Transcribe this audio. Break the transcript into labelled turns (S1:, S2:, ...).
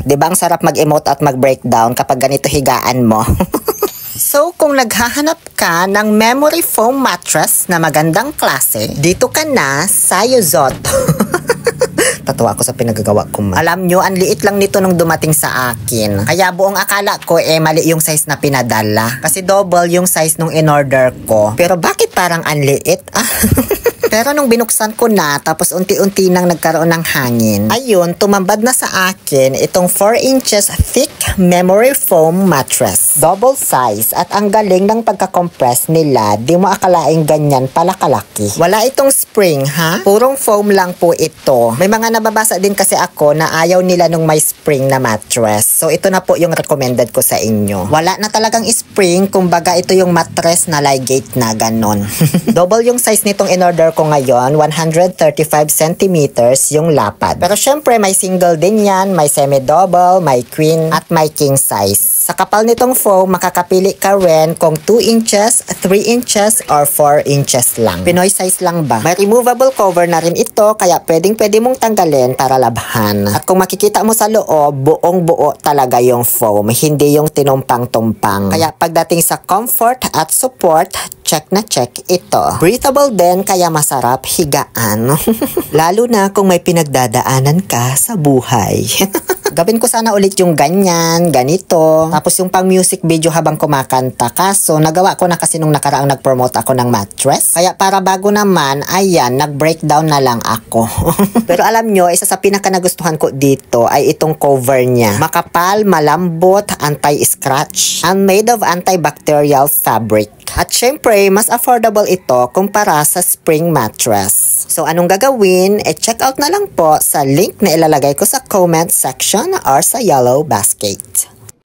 S1: Di ba ang sarap mag-emote at mag-breakdown kapag ganito higaan mo? So, kung naghahanap ka ng memory foam mattress na magandang klase, dito ka na sa Yozoto. Tatawa ako sa pinagagawa ko. Alam nyo, ang liit lang nito nung dumating sa akin. Kaya buong akala ko mali yung size na pinadala. Kasi double yung size nung in-order ko. Pero bakit parang ang liit? Pero nung binuksan ko na, tapos unti-unti nang nagkaroon ng hangin, ayun, tumambad na sa akin itong 4 inches thick memory foam mattress. Double size at ang galing ng pagka-compress nila, di mo akalaing ganyan pala kalaki. Wala itong spring, ha? Purong foam lang po ito. May mga nababasa din kasi ako na ayaw nila nung may spring na mattress. So ito na po yung recommended ko sa inyo. Wala na talagang spring, kumbaga ito yung mattress na ligate na ganon. Double yung size nitong in-order ko ngayon, 135 centimeters yung lapad. Pero syempre may single din yan, may semi-double, may queen, at may king size. Sa kapal nitong foam, makakapili ka rin kung 2 inches, 3 inches, or 4 inches lang. Pinoy size lang ba? May removable cover na rin ito, kaya pwedeng-pwede mong tanggalin para labhan. At kung makikita mo sa loob, buong-buo talaga yung foam, hindi yung tinumpang-tumpang. Kaya pagdating sa comfort at support, check na check ito. Breathable din, kaya masarap higaan. Lalo na kung may pinagdadaanan ka sa buhay. Gawin ko sana ulit yung ganyan, ganito. Tapos yung pang music video habang kumakanta. Kaso nagawa ko na kasi nung nakaraang nag-promote ako ng mattress. Kaya para bago naman, ayan, nag-breakdown na lang ako. Pero alam nyo, isa sa pinaka nagustuhan ko dito ay itong cover niya. Makapal, malambot, anti-scratch, and made of antibacterial fabric. At syempre, mas affordable ito kumpara sa spring mattress. So anong gagawin? Check out na lang po sa link na ilalagay ko sa comment section or sa yellow basket.